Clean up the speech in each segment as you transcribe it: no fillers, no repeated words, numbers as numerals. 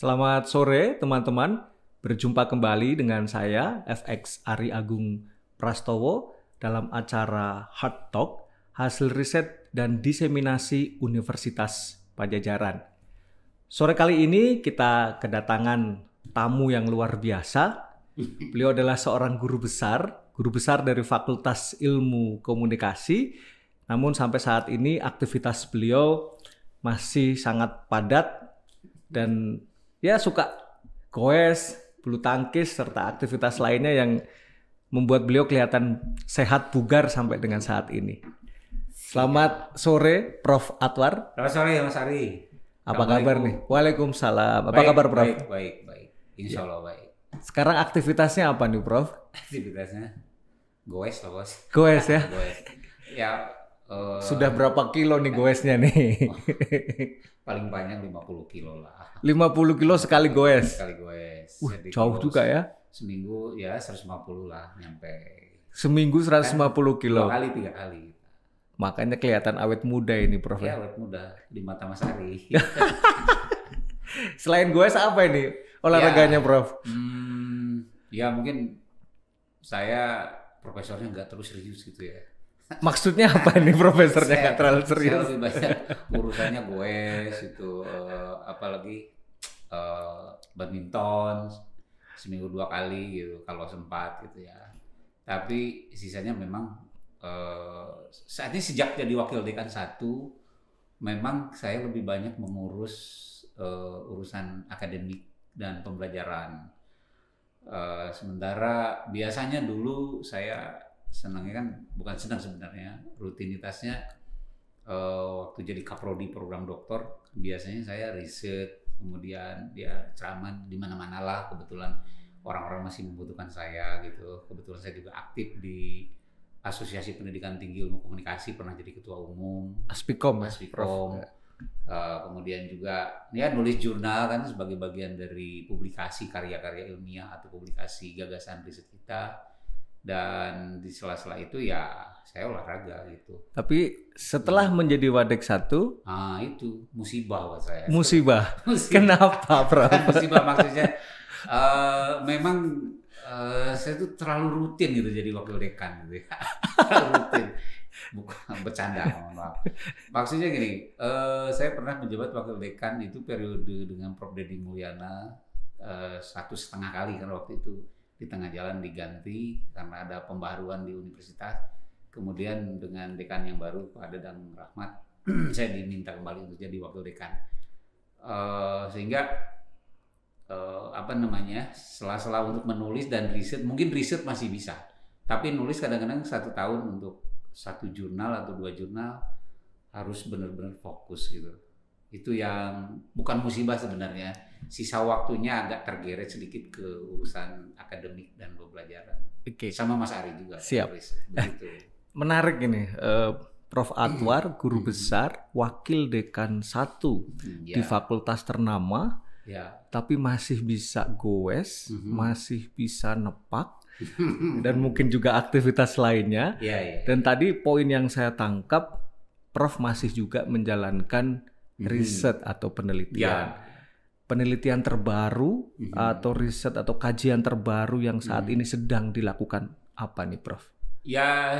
Selamat sore teman-teman, berjumpa kembali dengan saya FX Ari Agung Prastowo dalam acara Hard Talk, hasil riset dan diseminasi Universitas Padjadjaran. Sore kali ini kita kedatangan tamu yang luar biasa. Beliau adalah seorang guru besar dari Fakultas Ilmu Komunikasi. Namun sampai saat ini aktivitas beliau masih sangat padat dan ya suka goes, bulu tangkis, serta aktivitas lainnya yang membuat beliau kelihatan sehat bugar sampai dengan saat ini. Selamat sore Prof. Atwar. Selamat sore Mas Ari. Apa kabar nih? Waalaikumsalam. Apa kabar Prof? Baik. Insya Allah baik. Sekarang aktivitasnya apa nih Prof? Aktivitasnya goes lah bos. Goes ya? Goes. Ya. Sudah berapa kilo nih goesnya nih? Paling banyak 50 kilo lah. 50 kilo sekali goes? Sekali goes. Jauh juga ya? Seminggu ya 150 lah nyampe. Seminggu 150 kilo? 2 kali 3 kali. Makanya kelihatan awet muda ini Prof. Ya awet muda di mata Mas Ari. Selain goes apa ini olahraganya Prof? Ya mungkin saya profesornya nggak terus serius gitu ya. Maksudnya apa nih profesornya nggak terlalu serius? Saya lebih banyak urusannya goes itu, apalagi badminton seminggu 2 kali gitu kalau sempat gitu ya. Tapi sisanya memang saat ini sejak jadi wakil dekan 1 memang saya lebih banyak mengurus urusan akademik dan pembelajaran. Sementara biasanya dulu saya senangnya kan bukan senang sebenarnya, rutinitasnya waktu jadi kaprodi program doktor biasanya saya riset, kemudian dia ceramah di mana-mana lah, kebetulan orang-orang masih membutuhkan saya gitu. Kebetulan saya juga aktif di Asosiasi Pendidikan Tinggi Ilmu Komunikasi, pernah jadi ketua umum Aspikom. Kemudian juga ya nulis jurnal kan sebagai bagian dari publikasi karya-karya ilmiah atau publikasi gagasan riset kita. Dan di sela-sela itu ya saya olahraga gitu. Tapi setelah menjadi Wadek 1, itu musibah buat saya. Musibah. Kenapa, Prof? Musibah maksudnya memang saya tuh terlalu rutin gitu jadi wakil dekan gitu ya. Rutin. Bukan bercanda, mohon maaf. Maksudnya gini, saya pernah menjabat wakil dekan itu periode dengan Prof. Deddy Mulyana 1,5 kali kan waktu itu. Di tengah jalan diganti karena ada pembaharuan di universitas. Kemudian dengan dekan yang baru Pak Dadang Rahmat, saya diminta kembali untuk jadi wakil dekan. Sehingga sela-sela untuk menulis dan riset, mungkin riset masih bisa, tapi nulis kadang-kadang 1 tahun untuk 1 jurnal atau 2 jurnal harus benar-benar fokus gitu. Itu yang bukan musibah sebenarnya. Sisa waktunya agak tergeret sedikit ke urusan akademik dan pembelajaran. Oke. Sama Mas Ari juga. Siap. Begitu. Menarik ini, Prof. Atwar, guru besar, wakil dekan 1 di fakultas ternama, tapi masih bisa goes, masih bisa nepak, dan mungkin juga aktivitas lainnya. Dan tadi poin yang saya tangkap, Prof. masih juga menjalankan riset atau penelitian. Penelitian terbaru atau riset atau kajian terbaru yang saat ini sedang dilakukan apa nih Prof? Ya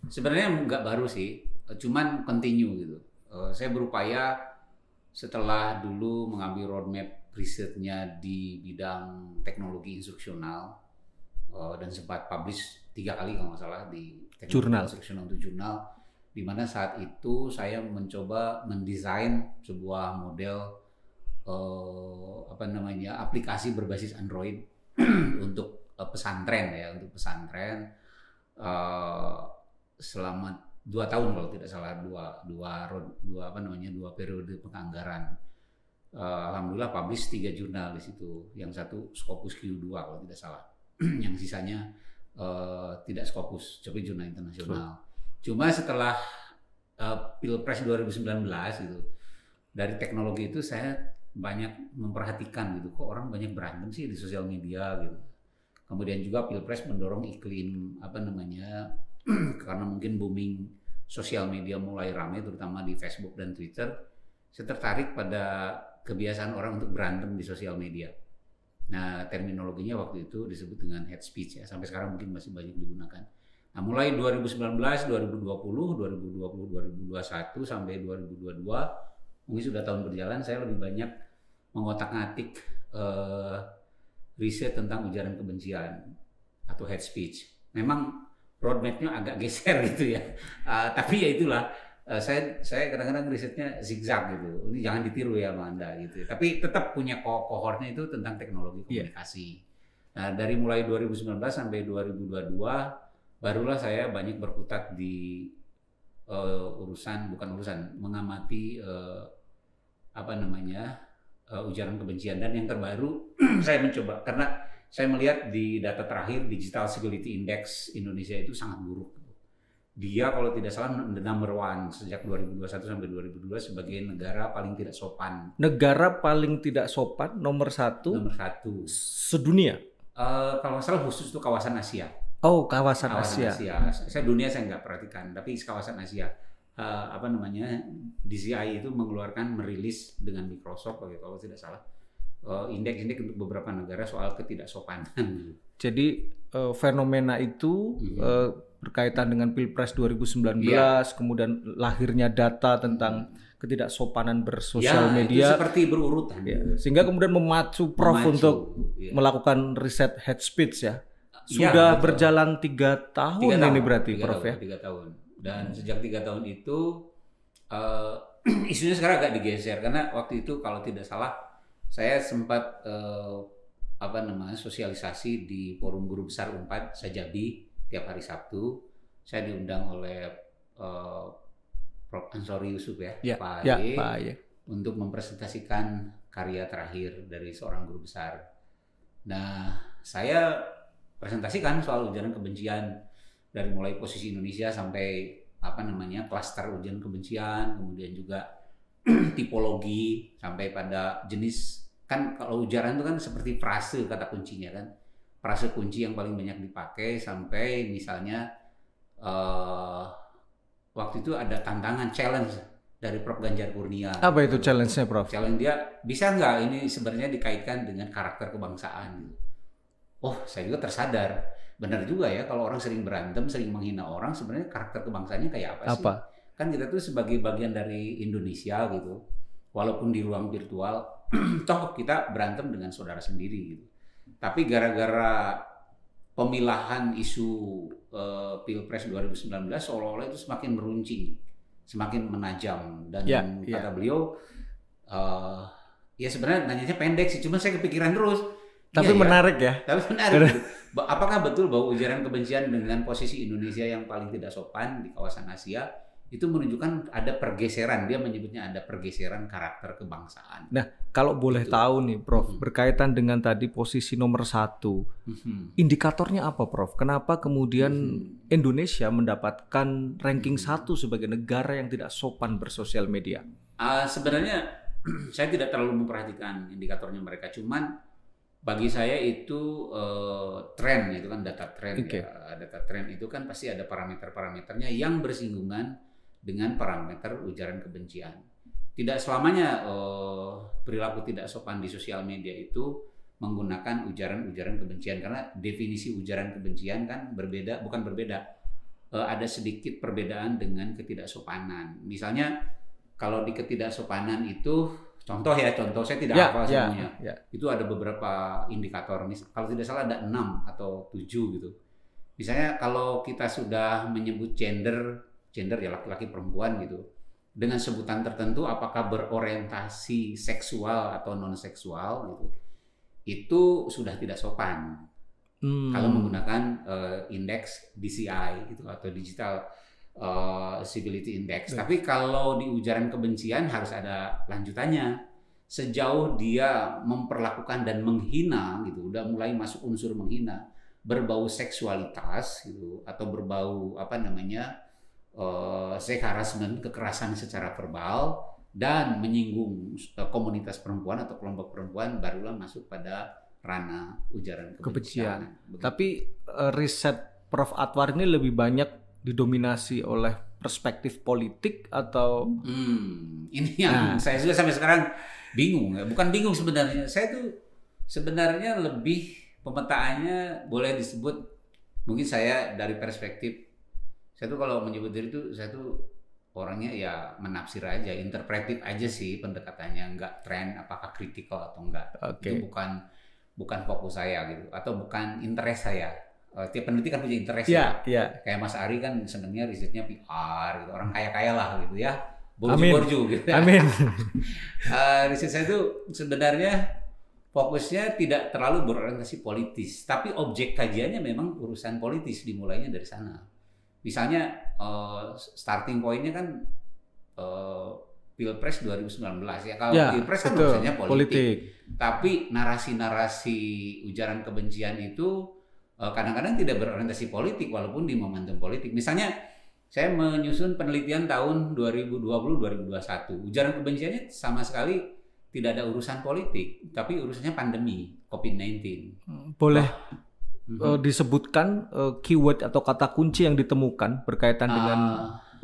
sebenarnya nggak baru sih, cuman continue gitu. Saya berupaya setelah dulu mengambil roadmap risetnya di bidang teknologi instruksional dan sempat publish 3 kali kalau nggak salah di teknologi instruksional untuk jurnal. Di mana saat itu saya mencoba mendesain sebuah model aplikasi berbasis Android untuk pesantren ya, untuk pesantren selama 2 tahun kalau tidak salah, dua periode penganggaran. Alhamdulillah publish 3 jurnal di situ, yang satu Scopus Q2 kalau tidak salah, yang sisanya tidak Scopus, tapi jurnal internasional. Cuma setelah Pilpres 2019 gitu, dari teknologi itu saya banyak memperhatikan gitu, kok orang banyak berantem sih di sosial media gitu. Kemudian juga Pilpres mendorong iklim karena mungkin booming sosial media mulai ramai terutama di Facebook dan Twitter. Saya tertarik pada kebiasaan orang untuk berantem di sosial media. Nah, terminologinya waktu itu disebut dengan hate speech ya. Sampai sekarang mungkin masih banyak digunakan. Nah, mulai 2019, 2020, 2020, 2021 sampai 2022, mungkin sudah tahun berjalan, saya lebih banyak mengotak-atik riset tentang ujaran kebencian atau hate speech. Memang roadmap-nya agak geser gitu ya. Tapi ya itulah. Saya kadang-kadang risetnya zigzag gitu. Ini jangan ditiru ya sama Anda gitu. Tapi tetap punya kohortnya itu tentang teknologi komunikasi. Nah, dari mulai 2019 sampai 2022 barulah saya banyak berkutat di mengamati ujaran kebencian. Dan yang terbaru saya mencoba karena saya melihat di data terakhir Digital Security Index Indonesia itu sangat buruk. Dia kalau tidak salah number one sejak 2021 sampai 2022 sebagai negara paling tidak sopan. Negara paling tidak sopan nomor satu sedunia. Kalau salah khusus itu kawasan Asia. Oh, kawasan Asia. Saya dunia saya nggak perhatikan, tapi kawasan Asia. DCI itu merilis dengan Microsoft kalau tidak salah indeks untuk beberapa negara soal ketidaksopanan. Jadi fenomena itu berkaitan dengan Pilpres 2019, kemudian lahirnya data tentang ketidaksopanan bersosial media. Itu seperti berurutan. Sehingga kemudian memacu Prof untuk melakukan riset hate speech ya. Sudah berjalan 3 tahun ini berarti Prof ya? 3 tahun. Dan sejak 3 tahun itu isunya sekarang agak digeser karena waktu itu kalau tidak salah saya sempat sosialisasi di forum guru besar Unpad Sajabi tiap hari Sabtu. Saya diundang oleh Prof. Ansori Yusuf Pak Aye, untuk mempresentasikan karya terakhir dari seorang guru besar. Nah, saya presentasikan soal ujaran kebencian dari mulai posisi Indonesia sampai klaster ujaran kebencian, kemudian juga tipologi sampai pada jenis. Kan kalau ujaran itu kan seperti frase kata kuncinya kan. Frase kunci yang paling banyak dipakai sampai misalnya waktu itu ada tantangan challenge dari Prof. Ganjar Kurnia. Apa itu challenge-nya Prof? Challenge dia, bisa nggak ini sebenarnya dikaitkan dengan karakter kebangsaan? Oh, saya juga tersadar. Benar juga ya, kalau orang sering berantem, sering menghina orang, sebenarnya karakter kebangsaannya kayak apa sih? Kan kita tuh sebagai bagian dari Indonesia gitu. Walaupun di ruang virtual, toh kita berantem dengan saudara sendiri gitu. Tapi gara-gara pemilahan isu Pilpres 2019 seolah-olah itu semakin meruncing, semakin menajam dan kata beliau ya sebenarnya nanyanya pendek sih, cuma saya kepikiran terus. Tapi menarik ya. Tapi menarik. Apakah betul bahwa ujaran kebencian dengan posisi Indonesia yang paling tidak sopan di kawasan Asia itu menunjukkan ada pergeseran, dia menyebutnya ada pergeseran karakter kebangsaan. Nah, kalau boleh tahu nih Prof, berkaitan dengan tadi posisi nomor 1, indikatornya apa Prof? Kenapa kemudian Indonesia mendapatkan ranking 1 sebagai negara yang tidak sopan bersosial media? Sebenarnya saya tidak terlalu memperhatikan indikatornya mereka, cuman bagi saya itu tren, itu kan data tren. Ya. Data tren itu kan pasti ada parameter-parameternya yang bersinggungan dengan parameter ujaran kebencian. Tidak selamanya perilaku tidak sopan di sosial media itu menggunakan ujaran-ujaran kebencian, karena definisi ujaran kebencian kan bukan berbeda. Ada sedikit perbedaan dengan ketidaksopanan. Misalnya kalau di ketidaksopanan itu contoh saya tidak hafal semuanya. Itu ada beberapa indikator. Kalau tidak salah ada 6 atau 7 gitu. Misalnya kalau kita sudah menyebut gender ya laki-laki perempuan gitu, dengan sebutan tertentu apakah berorientasi seksual atau non seksual gitu, itu sudah tidak sopan. Kalau menggunakan indeks DCI gitu atau Digital Civility Index. Tapi kalau di ujaran kebencian harus ada lanjutannya. Sejauh dia memperlakukan dan menghina gitu, udah mulai masuk unsur menghina, berbau seksualitas gitu atau berbau sex harassment, kekerasan secara verbal, dan menyinggung komunitas perempuan atau kelompok perempuan, barulah masuk pada ranah ujaran kebencian. Tapi riset Prof. Atwar ini lebih banyak didominasi oleh perspektif politik atau ini yang saya juga sampai sekarang bingung. Bukan bingung sebenarnya. Saya tuh sebenarnya lebih pemetaannya boleh disebut mungkin saya dari perspektif saya tuh kalau menyebut diri tuh saya tuh orangnya ya menafsir aja, interpretif aja sih pendekatannya, enggak tren apakah kritikal atau enggak. Itu bukan fokus saya gitu atau bukan interest saya. Tiap peneliti kan punya interest ya. Kayak Mas Ari kan senangnya risetnya PR gitu, orang kaya-kaya lah gitu ya. Borju gitu. Amin. Riset saya tuh sebenarnya fokusnya tidak terlalu berorientasi politis, tapi objek kajiannya memang urusan politis, dimulainya dari sana. Misalnya starting point-nya kan Pilpres 2019 ya. Kalau Pilpres kan urusannya politik. Tapi narasi-narasi ujaran kebencian itu kadang-kadang tidak berorientasi politik walaupun di momentum politik. Misalnya saya menyusun penelitian tahun 2020-2021. Ujaran kebenciannya sama sekali tidak ada urusan politik, tapi urusannya pandemi COVID-19. Boleh disebutkan keyword atau kata kunci yang ditemukan berkaitan dengan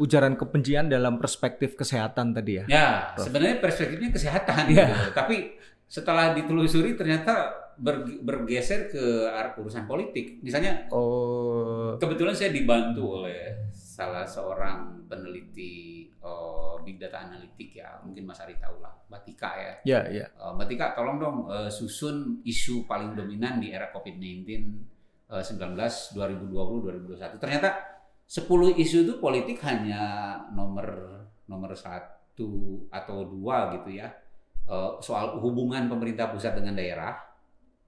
ujaran kebencian dalam perspektif kesehatan tadi ya? Ya, sebenarnya perspektifnya kesehatan gitu. Tapi setelah ditelusuri ternyata bergeser ke arah urusan politik. Misalnya, kebetulan saya dibantu oleh salah seorang peneliti big data analitik ya, mungkin Mas Ari tahu lah, Mbak Tika ya. Mbak Tika, tolong dong susun isu paling dominan di era COVID-19 19 2020-2021. Ternyata 10 isu itu politik hanya nomor 1 atau 2 gitu ya. Soal hubungan pemerintah pusat dengan daerah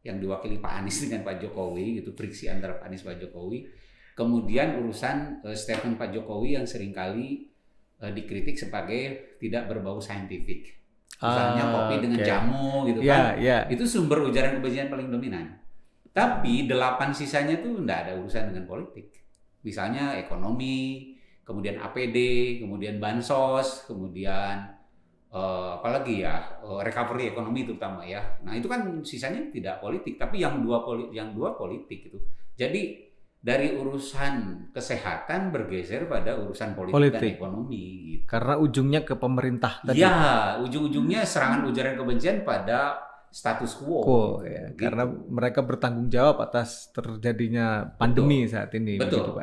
yang diwakili Pak Anies dengan Pak Jokowi gitu, friksi antara Pak Anies Pak Jokowi. Kemudian urusan statement Pak Jokowi yang seringkali dikritik sebagai tidak berbau saintifik. Misalnya kopi dengan jamu gitu kan. Itu sumber ujaran kebencian paling dominan. Tapi 8 sisanya tuh enggak ada urusan dengan politik. Misalnya ekonomi, kemudian APD, kemudian bansos, kemudian apalagi ya recovery ekonomi terutama ya. Nah itu kan sisanya tidak politik, tapi yang dua politik gitu. Jadi dari urusan kesehatan bergeser pada urusan politik. Dan ekonomi. Gitu. Karena ujungnya ke pemerintah tadi. Ya, ujung-ujungnya serangan ujaran kebencian pada status quo. Ya. Gitu. Karena mereka bertanggung jawab atas terjadinya pandemi saat ini. Betul.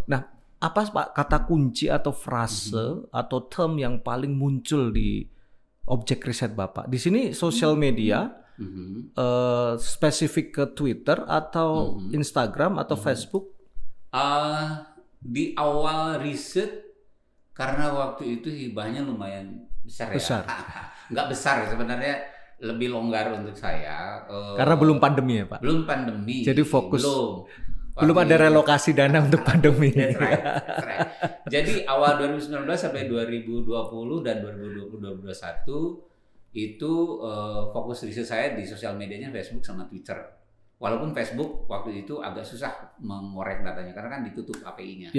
Nah, apa Pak kata kunci atau frase atau term yang paling muncul di objek riset Bapak? Di sini sosial media, spesifik ke Twitter atau Instagram atau Facebook? Di awal riset karena waktu itu hibahnya lumayan besar. Nggak besar ya, sebenarnya lebih longgar untuk saya. Karena belum pandemi ya Pak? Belum pandemi. Jadi fokus. Belum ada relokasi dana untuk pandemi. That's right. Jadi awal 2019 sampai 2020 dan 2020-2021 itu fokus riset saya di sosial medianya Facebook sama Twitter. Walaupun Facebook waktu itu agak susah mengorek datanya karena kan ditutup API-nya.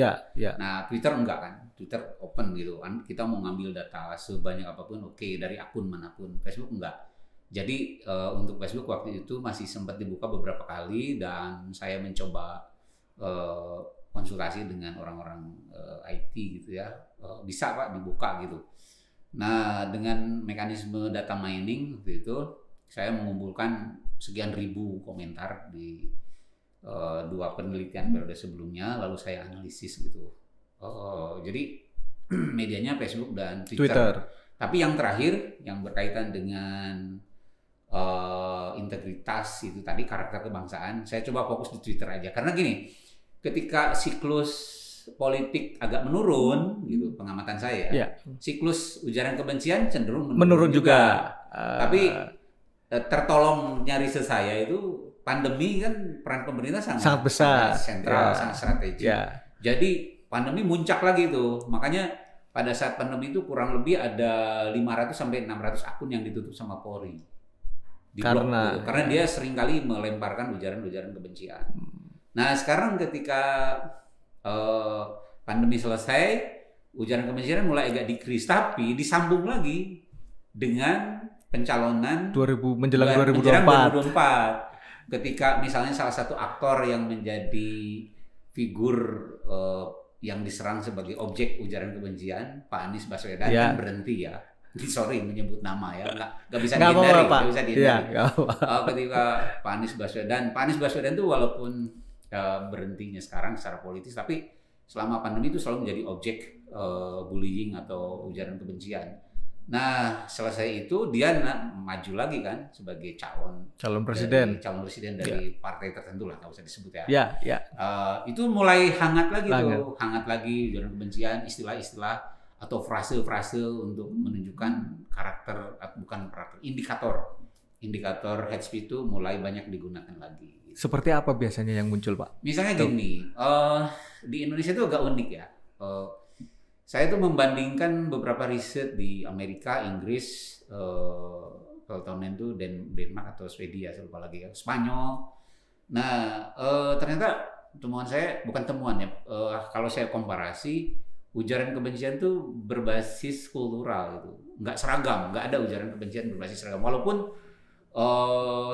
Nah Twitter enggak kan, Twitter open gitu kan. Kita mau ngambil data sebanyak apapun oke, dari akun manapun. Facebook enggak. Jadi untuk Facebook waktu itu masih sempat dibuka beberapa kali dan saya mencoba konsultasi dengan orang-orang IT gitu ya, bisa Pak dibuka gitu. Nah dengan mekanisme data mining waktu itu saya mengumpulkan sekian ribu komentar di 2 penelitian periode sebelumnya, lalu saya analisis gitu. Jadi medianya Facebook dan Twitter. Tapi yang terakhir yang berkaitan dengan integritas itu tadi, karakter kebangsaan, saya coba fokus di Twitter aja karena gini, ketika siklus politik agak menurun gitu pengamatan saya, siklus ujaran kebencian cenderung menurun juga. Tapi tertolongnya riset saya itu pandemi kan peran pemerintah sangat besar, sangat sentral, sangat strategis. Jadi pandemi muncak lagi tuh, makanya pada saat pandemi itu kurang lebih ada 500 sampai 600 akun yang ditutup sama Polri. Karena dia seringkali melemparkan ujaran-ujaran kebencian. Nah sekarang ketika pandemi selesai, ujaran kebencian mulai agak decrease, tapi disambung lagi dengan pencalonan menjelang 2024. Ketika misalnya salah satu aktor yang menjadi figur yang diserang sebagai objek ujaran kebencian, Pak Anies Baswedan Ya. kan berhenti ya. Sorry menyebut nama ya, nggak bisa Nggak dihindari, apa-apa, Pak. nggak bisa dihindari. Ya, nggak apa-apa. Ketika Pak Anies Baswedan tuh walaupun berhentinya sekarang secara politis, tapi selama pandemi itu selalu menjadi objek bullying atau ujaran kebencian. Nah, selesai itu dia maju lagi kan sebagai Calon presiden dari partai tertentu lah, nggak usah disebut ya. Ya, ya. Itu mulai hangat lagi ujaran kebencian, istilah-istilah atau frase-frase untuk menunjukkan indikator hate speech itu mulai banyak digunakan lagi. Seperti apa biasanya yang muncul, Pak? Misalnya gini, di Indonesia itu agak unik ya. Saya tuh membandingkan beberapa riset di Amerika, Inggris, kalau tahun itu Denmark atau Swedia, saya lupa lagi ya, Spanyol. Nah, ternyata temuan saya bukan temuan ya. Kalau saya komparasi, ujaran kebencian tuh berbasis kultural gitu, nggak seragam, nggak ada ujaran kebencian berbasis seragam. Walaupun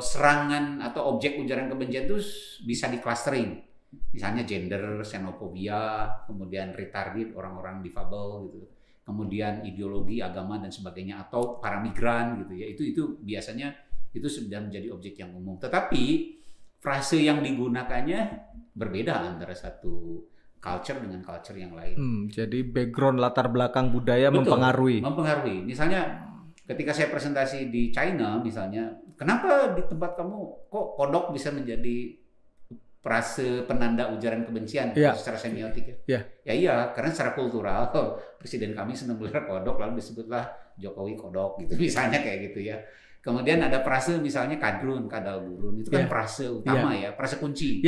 serangan atau objek ujaran kebencian itu bisa di-clustering. Misalnya gender, xenofobia, kemudian retarded, orang-orang difabel gitu, kemudian ideologi, agama dan sebagainya, atau para migran gitu ya. Itu biasanya itu sudah menjadi objek yang umum. Tetapi frase yang digunakannya berbeda antara satu culture dengan culture yang lain. Jadi background latar belakang budaya Betul, mempengaruhi. Misalnya ketika saya presentasi di China misalnya, kenapa di tempat kamu kok kodok bisa menjadi frase penanda ujaran kebencian secara semiotik ya? Ya iya, karena secara kultural presiden kami senang melihara kodok lalu disebutlah Jokowi kodok gitu misalnya kayak gitu ya. Kemudian ada frase misalnya kadrun, kadal gurun, itu kan frase utama ya, frase kunci.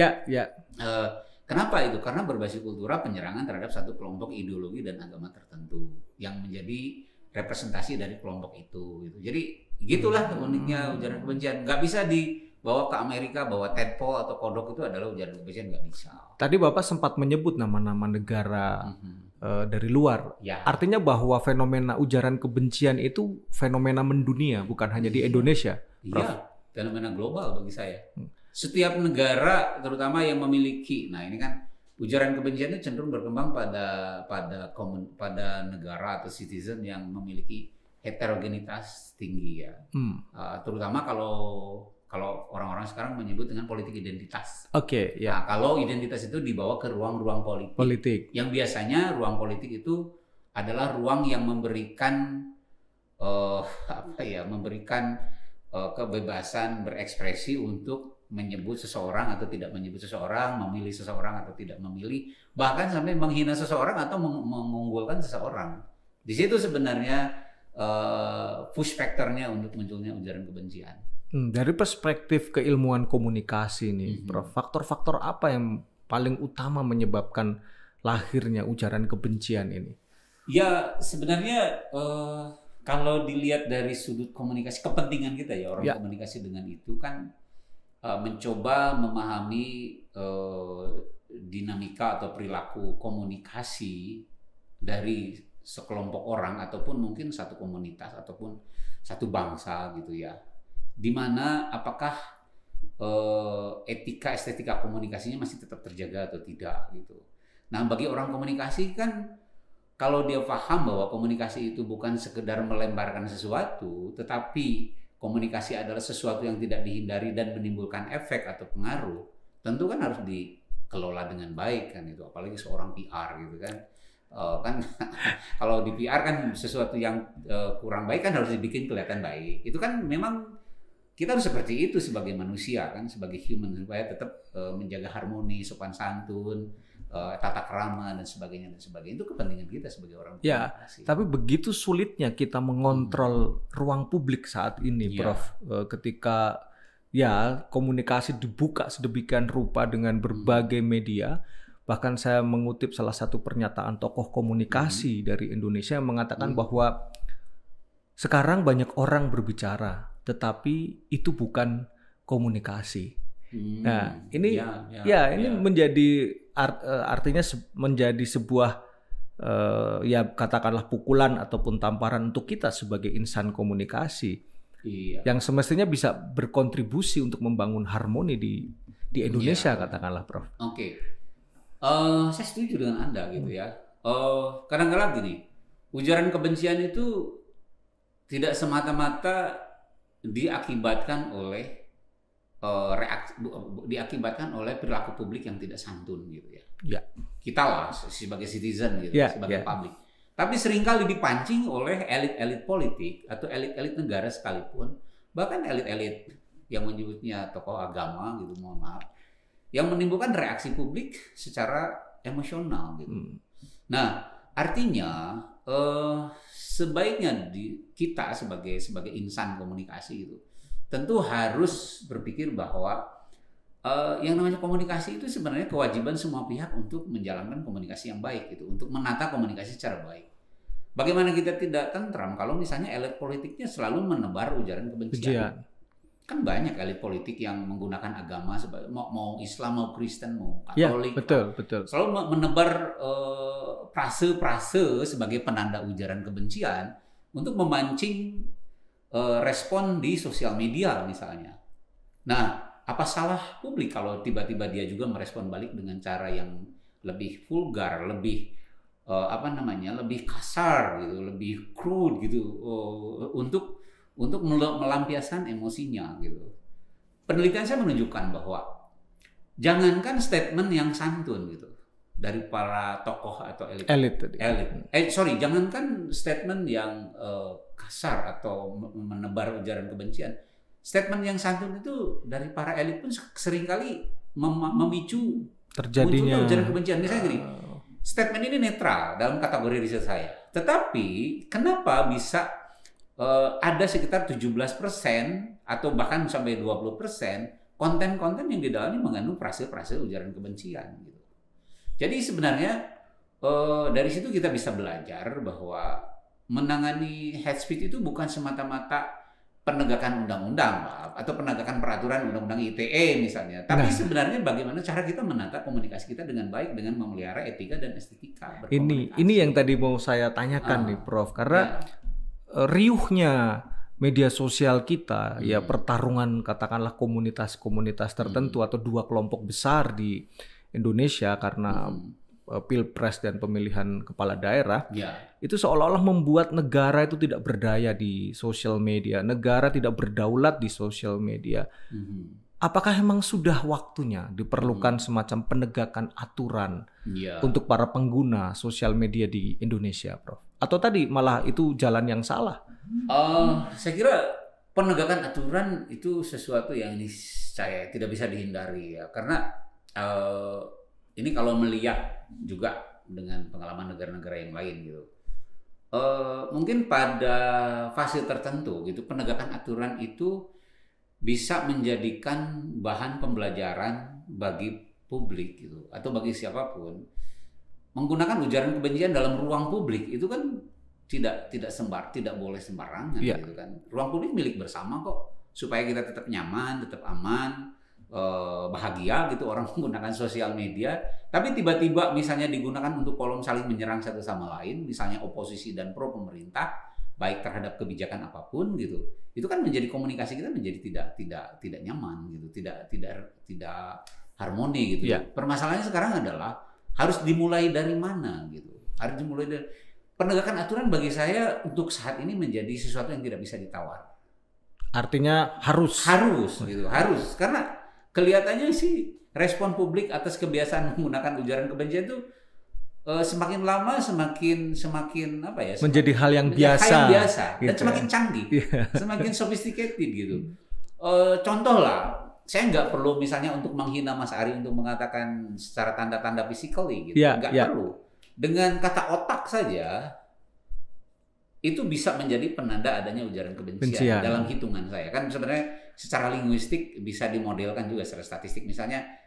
Kenapa itu? Karena berbasis kultural penyerangan terhadap satu kelompok ideologi dan agama tertentu yang menjadi representasi dari kelompok itu gitu. Jadi gitulah uniknya ujaran kebencian. Nggak bisa dibawa ke Amerika bahwa tadpole atau kodok itu adalah ujaran kebencian, nggak bisa. Tadi Bapak sempat menyebut nama-nama negara dari luar. Ya. Artinya bahwa fenomena ujaran kebencian itu fenomena mendunia, bukan hanya di Indonesia. Iya, fenomena global bagi saya. Setiap negara terutama yang memiliki, nah ini kan ujaran kebencian itu cenderung berkembang pada negara atau citizen yang memiliki heterogenitas tinggi ya. Terutama kalau orang-orang sekarang menyebut dengan politik identitas. Oke, ya. Nah, kalau identitas itu dibawa ke ruang-ruang politik. Yang biasanya ruang politik itu adalah ruang yang memberikan kebebasan berekspresi untuk menyebut seseorang atau tidak menyebut seseorang, memilih seseorang atau tidak memilih, bahkan sampai menghina seseorang atau mengunggulkan seseorang. Di situ sebenarnya push factornya untuk munculnya ujaran kebencian. Dari perspektif keilmuan komunikasi nih, Prof, faktor-faktor apa yang paling utama menyebabkan lahirnya ujaran kebencian ini? Ya sebenarnya kalau dilihat dari sudut komunikasi, kepentingan kita ya orang komunikasi dengan itu kan mencoba memahami dinamika atau perilaku komunikasi dari sekelompok orang ataupun mungkin satu komunitas ataupun satu bangsa gitu ya. Dimana apakah estetika komunikasinya masih tetap terjaga atau tidak gitu. Nah bagi orang komunikasi kan kalau dia paham bahwa komunikasi itu bukan sekedar melemparkan sesuatu, tetapi komunikasi adalah sesuatu yang tidak dihindari dan menimbulkan efek atau pengaruh, tentu kan harus dikelola dengan baik kan itu, apalagi seorang PR gitu kan. Kan kalau di PR kan sesuatu yang kurang baik kan harus dibikin kelihatan baik. Itu kan memang kita harus seperti itu sebagai manusia kan, sebagai human supaya tetap menjaga harmoni, sopan santun, tata krama dan sebagainya. Itu kepentingan kita sebagai orang komunikasi. Tapi begitu sulitnya kita mengontrol ruang publik saat ini, Prof. Ketika komunikasi dibuka sedemikian rupa dengan berbagai media. Bahkan saya mengutip salah satu pernyataan tokoh komunikasi dari Indonesia yang mengatakan bahwa sekarang banyak orang berbicara, tetapi itu bukan komunikasi. Nah, ini menjadi artinya menjadi sebuah katakanlah pukulan ataupun tamparan untuk kita sebagai insan komunikasi yang semestinya bisa berkontribusi untuk membangun harmoni di Indonesia, katakanlah, Prof. Oke. Saya setuju dengan Anda gitu ya. Kadang-kadang gini, ujaran kebencian itu tidak semata-mata diakibatkan oleh diakibatkan oleh perilaku publik yang tidak santun gitu ya. Ya. Kita lah sebagai citizen gitu, Ya, sebagai ya. publik. Tapi seringkali dipancing oleh elit-elit politik atau elit-elit negara sekalipun, bahkan elit-elit yang menyebutnya tokoh agama gitu, mohon maaf, yang menimbulkan reaksi publik secara emosional gitu. Nah, artinya sebaiknya kita sebagai insan komunikasi itu tentu harus berpikir bahwa yang namanya komunikasi itu sebenarnya kewajiban semua pihak untuk menjalankan komunikasi yang baik gitu, untuk menata komunikasi secara baik. Bagaimana kita tidak tentram kalau misalnya elit politiknya selalu menebar ujaran kebencian? Kan banyak elit politik yang menggunakan agama sebagai mau Islam, mau Kristen, mau Katolik, betul. selalu menebar frase-frase sebagai penanda ujaran kebencian untuk memancing respon di sosial media misalnya. Nah, apa salah publik kalau tiba-tiba dia juga merespon balik dengan cara yang lebih vulgar, lebih lebih kasar gitu, lebih crude gitu, untuk melampiaskan emosinya gitu. Penelitian saya menunjukkan bahwa jangankan statement yang santun gitu dari para tokoh atau jangankan statement yang kasar atau menebar ujaran kebencian, statement yang santun itu dari para elit pun seringkali memicu terjadinya ujaran kebencian. Misalnya gini, statement ini netral dalam kategori riset saya, tetapi kenapa bisa ada sekitar 17% atau bahkan sampai 20% konten-konten yang di dalamnya mengandung frase-frase ujaran kebencian gitu. Jadi sebenarnya dari situ kita bisa belajar bahwa menangani hate speech itu bukan semata-mata penegakan undang-undang atau penegakan peraturan undang-undang ITE misalnya, tapi sebenarnya bagaimana cara kita menata komunikasi kita dengan baik dengan memelihara etika dan estetika berkomunikasi. Ini yang tadi mau saya tanyakan nih Prof, karena riuhnya media sosial kita, ya pertarungan katakanlah komunitas-komunitas tertentu atau dua kelompok besar di Indonesia karena pilpres dan pemilihan kepala daerah, itu seolah-olah membuat negara itu tidak berdaya di sosial media, negara tidak berdaulat di sosial media. Apakah memang sudah waktunya diperlukan semacam penegakan aturan untuk para pengguna sosial media di Indonesia, Prof? Atau tadi malah itu jalan yang salah? Saya kira penegakan aturan itu sesuatu yang saya tidak bisa dihindari ya, karena ini kalau melihat juga dengan pengalaman negara-negara yang lain gitu, mungkin pada fase tertentu gitu penegakan aturan itu bisa menjadikan bahan pembelajaran bagi publik gitu atau bagi siapapun. Menggunakan ujaran kebencian dalam ruang publik itu kan tidak boleh sembarangan gitu kan. Ruang publik milik bersama kok, supaya kita tetap nyaman, tetap aman, bahagia gitu orang menggunakan sosial media. Tapi tiba-tiba misalnya digunakan untuk kolom saling menyerang satu sama lain, misalnya oposisi dan pro pemerintah, baik terhadap kebijakan apapun gitu. Itu kan menjadi komunikasi kita menjadi tidak nyaman gitu, tidak harmoni gitu. Permasalahannya sekarang adalah harus dimulai dari mana gitu. Harus dimulai dari penegakan aturan. Bagi saya untuk saat ini menjadi sesuatu yang tidak bisa ditawar. Artinya harus gitu, harus. Karena kelihatannya sih respon publik atas kebiasaan menggunakan ujaran kebencian itu semakin lama semakin menjadi hal yang biasa gitu, dan semakin canggih, semakin sophisticated gitu. Contoh lah, saya nggak perlu misalnya untuk menghina Mas Ari untuk mengatakan secara tanda-tanda physically gitu, nggak perlu. Dengan kata otak saja itu bisa menjadi penanda adanya ujaran kebencian dalam hitungan saya. Kan sebenarnya secara linguistik bisa dimodelkan juga secara statistik. Misalnya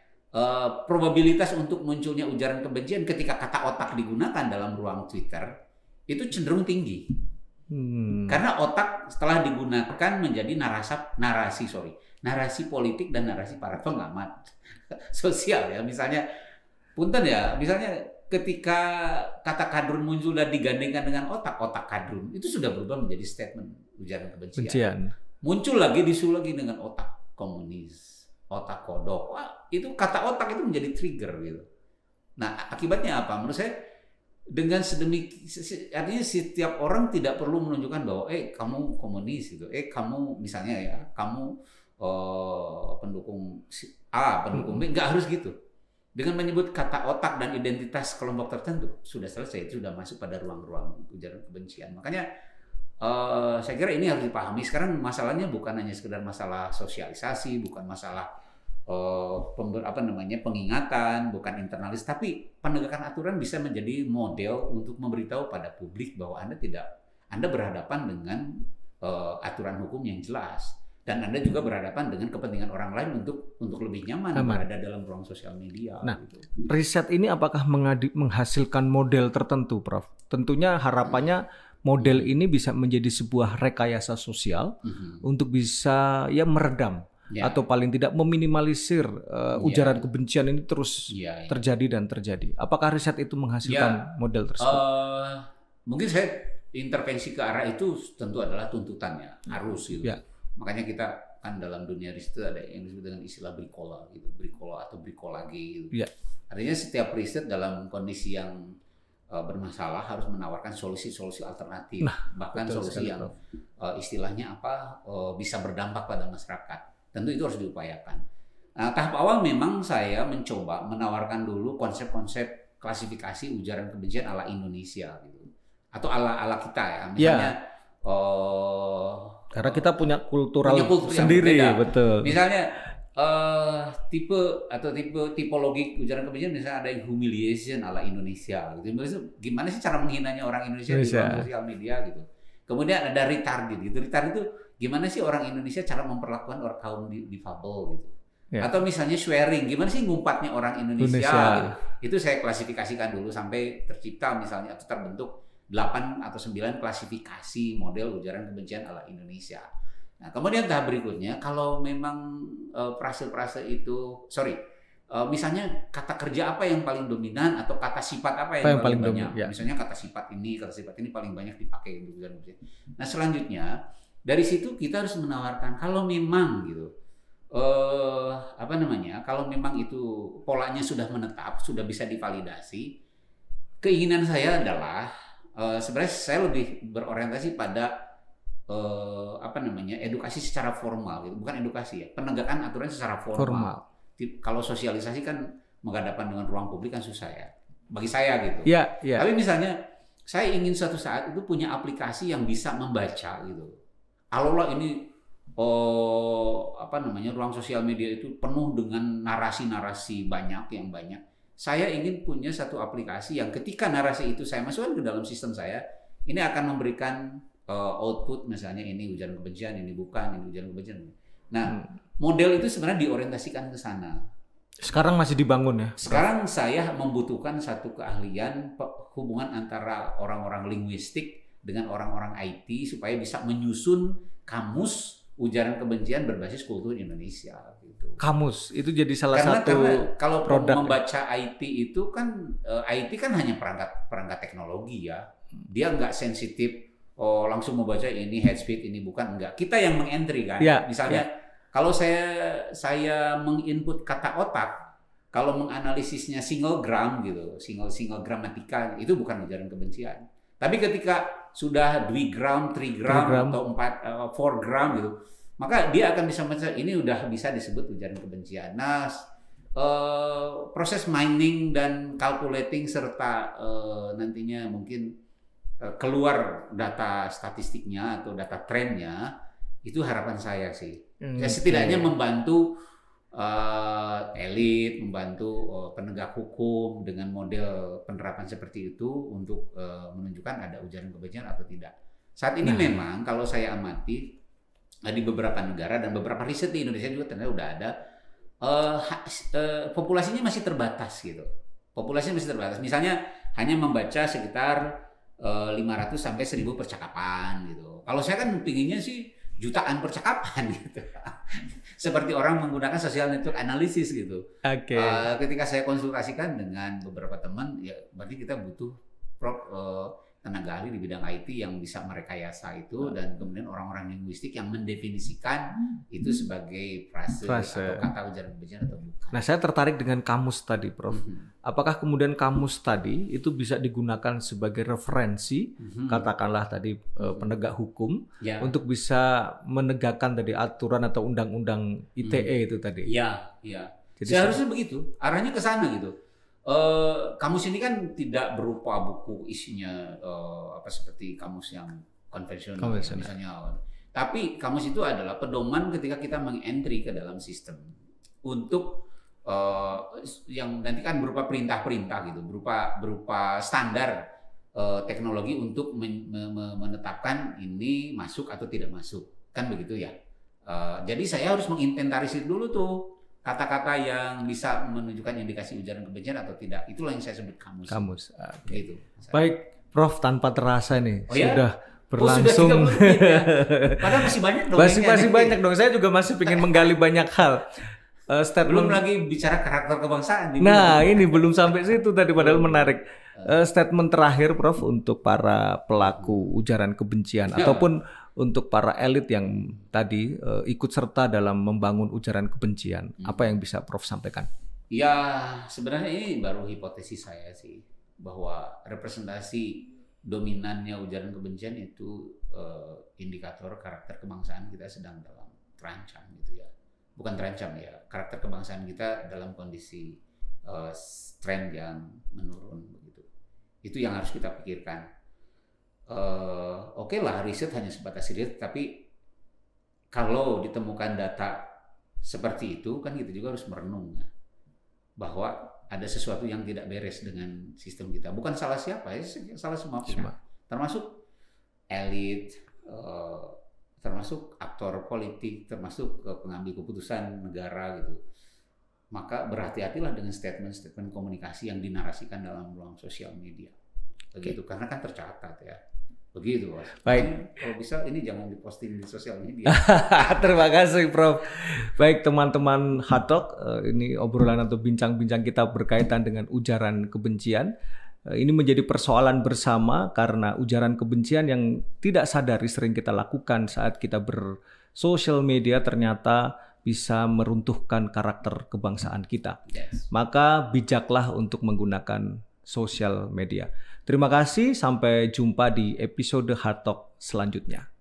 probabilitas untuk munculnya ujaran kebencian ketika kata otak digunakan dalam ruang Twitter itu cenderung tinggi. Karena otak setelah digunakan menjadi narasi politik dan narasi para pengamat sosial ya. Misalnya ketika kata kadrun muncul dan digandengkan dengan otak kadrun itu sudah berubah menjadi statement ujaran kebencian. Muncul lagi disusul lagi dengan otak komunis, otak kodok. Wah, itu kata otak itu menjadi trigger gitu. Nah, akibatnya apa? Menurut saya dengan artinya setiap orang tidak perlu menunjukkan bahwa kamu komunis gitu, kamu misalnya ya, kamu pendukung A, pendukung B, nggak harus gitu. Dengan menyebut kata otak dan identitas kelompok tertentu sudah selesai, itu sudah masuk pada ruang-ruang ujaran kebencian. Makanya saya kira ini harus dipahami. Sekarang masalahnya bukan hanya sekedar masalah sosialisasi, bukan masalah pengingatan, bukan internalis, tapi penegakan aturan bisa menjadi model untuk memberitahu pada publik bahwa Anda berhadapan dengan aturan hukum yang jelas, dan Anda juga berhadapan dengan kepentingan orang lain untuk lebih nyaman berada dalam ruang sosial media. Nah, gitu. Riset ini apakah menghasilkan model tertentu, Prof? Tentunya harapannya model ini bisa menjadi sebuah rekayasa sosial untuk bisa meredam. Atau paling tidak meminimalisir ujaran kebencian ini terus terjadi dan terjadi. Apakah riset itu menghasilkan model tersebut? Mungkin saya intervensi ke arah itu tentu adalah tuntutannya, harus gitu. Makanya kita kan dalam dunia riset ada yang disebut dengan istilah brikola gitu, brikola atau brikolage gitu. Artinya setiap riset dalam kondisi yang bermasalah harus menawarkan solusi-solusi alternatif, bahkan solusi yang istilahnya bisa berdampak pada masyarakat. Tentu itu harus diupayakan. Nah, tahap awal memang saya mencoba menawarkan dulu konsep-konsep klasifikasi ujaran kebencian ala Indonesia gitu. Atau ala kita ya. Misalnya karena kita punya kultural sendiri, betul. Misalnya tipologi ujaran kebencian, misalnya ada yang humiliation ala Indonesia gitu. Gimana sih cara menghinanya orang Indonesia di sosial media gitu. Kemudian ada retarded gitu. Retarded itu gimana sih orang Indonesia cara memperlakukan orang kaum difabel gitu. Atau misalnya swearing, gimana sih ngumpatnya orang Indonesia gitu. Itu saya klasifikasikan dulu sampai tercipta misalnya atau terbentuk 8 atau 9 klasifikasi model ujaran kebencian ala Indonesia. Nah, kemudian tahap berikutnya, kalau memang frase-frase itu, misalnya kata kerja apa yang paling dominan atau kata sifat apa yang paling banyak. Misalnya kata sifat ini paling banyak dipakai untuk ujaran kebencian. Nah, selanjutnya dari situ kita harus menawarkan kalau memang gitu, kalau memang itu polanya sudah menetap, sudah bisa divalidasi, keinginan saya adalah sebenarnya saya lebih berorientasi pada edukasi secara formal gitu, bukan edukasi ya, penegakan aturan secara formal. Kalau sosialisasi kan menghadapkan dengan ruang publik kan susah ya, bagi saya gitu. Tapi misalnya saya ingin suatu saat itu punya aplikasi yang bisa membaca gitu. Alhamdulillah ini ruang sosial media itu penuh dengan narasi-narasi banyak. Saya ingin punya satu aplikasi yang ketika narasi itu saya masukkan ke dalam sistem saya, ini akan memberikan output, misalnya ini ujaran kebencian, ini bukan, ini ujaran kebencian. Nah, model itu sebenarnya diorientasikan ke sana. Sekarang masih dibangun ya? Sekarang saya membutuhkan satu keahlian hubungan antara orang-orang linguistik dengan orang-orang IT supaya bisa menyusun kamus ujaran kebencian berbasis kultur Indonesia gitu. Kamus itu jadi salah satu kalau produk membaca IT itu kan IT kan hanya perangkat teknologi ya. Dia nggak sensitif langsung membaca ini head speech ini bukan, enggak. Kita yang mengentry kan. Misalnya kalau saya menginput kata otak, kalau menganalisisnya single gram gitu, single gramatika itu bukan ujaran kebencian. Tapi ketika sudah 2 gram, 3 gram, atau 4 gram gitu, maka dia akan bisa membaca ini udah bisa disebut ujaran kebencian. Nah, proses mining dan calculating serta nantinya mungkin keluar data statistiknya atau data trennya, itu harapan saya sih. Setidaknya membantu elit, membantu penegak hukum dengan model penerapan seperti itu untuk menunjukkan ada ujaran kebencian atau tidak. Saat ini memang kalau saya amati di beberapa negara dan beberapa riset di Indonesia juga ternyata udah ada populasinya masih terbatas gitu. Populasinya masih terbatas. Misalnya hanya membaca sekitar 500 sampai 1000 percakapan gitu. Kalau saya kan pinginnya sih jutaan percakapan gitu. Seperti orang menggunakan social network analysis gitu. Ketika saya konsultasikan dengan beberapa teman, ya berarti kita butuh tenaga ahli di bidang IT yang bisa merekayasa itu, dan kemudian orang-orang linguistik yang mendefinisikan itu sebagai frase atau kata ujaran kebencian atau bukan. Nah, saya tertarik dengan kamus tadi, Prof. Apakah kemudian kamus tadi itu bisa digunakan sebagai referensi, katakanlah tadi penegak hukum, untuk bisa menegakkan tadi aturan atau undang-undang ITE itu tadi? Iya. Jadi seharusnya begitu, arahnya ke sana gitu. Kamus ini kan tidak berupa buku isinya seperti kamus yang konvensional. Misalnya. Tapi kamus itu adalah pedoman ketika kita meng-entry ke dalam sistem untuk yang nanti kan berupa perintah-perintah gitu, berupa standar teknologi untuk menetapkan ini masuk atau tidak masuk, kan begitu ya. Jadi saya harus menginventarisir dulu tuh kata-kata yang bisa menunjukkan indikasi ujaran kebencian atau tidak. Itulah yang saya sebut kamus. Gitu. Baik, Prof, tanpa terasa nih sudah Sudah berlangsung. 30 menit ya. Padahal masih banyak dong. Masih banyak dong. Saya juga masih ingin menggali banyak hal. Belum lagi bicara karakter kebangsaan. Ini belum sampai situ tadi, padahal menarik. Statement terakhir, Prof, untuk para pelaku ujaran kebencian ataupun untuk para elit yang tadi ikut serta dalam membangun ujaran kebencian, apa yang bisa Prof sampaikan? Ya, sebenarnya ini baru hipotesis saya sih, bahwa representasi dominannya ujaran kebencian itu indikator karakter kebangsaan kita sedang dalam terancam gitu ya. Bukan terancam ya, karakter kebangsaan kita dalam kondisi tren yang menurun begitu. Itu yang harus kita pikirkan. Oke lah, riset hanya sebatas riset, tapi kalau ditemukan data seperti itu kan kita juga harus merenung ya, bahwa ada sesuatu yang tidak beres dengan sistem kita. Bukan salah siapa ya, salah semua pihak, termasuk elit, termasuk aktor politik, termasuk pengambil keputusan negara gitu. Maka berhati-hatilah dengan statement-statement komunikasi yang dinarasikan dalam ruang sosial media. Begitu, karena kan tercatat ya. Begitu, Mas. Baik. Kalau bisa ini jangan diposting di sosial media. Terima kasih, Prof. Baik, teman-teman Hard Talk, ini obrolan atau bincang-bincang kita berkaitan dengan ujaran kebencian. Ini menjadi persoalan bersama karena ujaran kebencian yang tidak sadari sering kita lakukan saat kita bersosial media ternyata bisa meruntuhkan karakter kebangsaan kita. Yes. Maka bijaklah untuk menggunakan sosial media. Terima kasih, sampai jumpa di episode Hard Talk selanjutnya.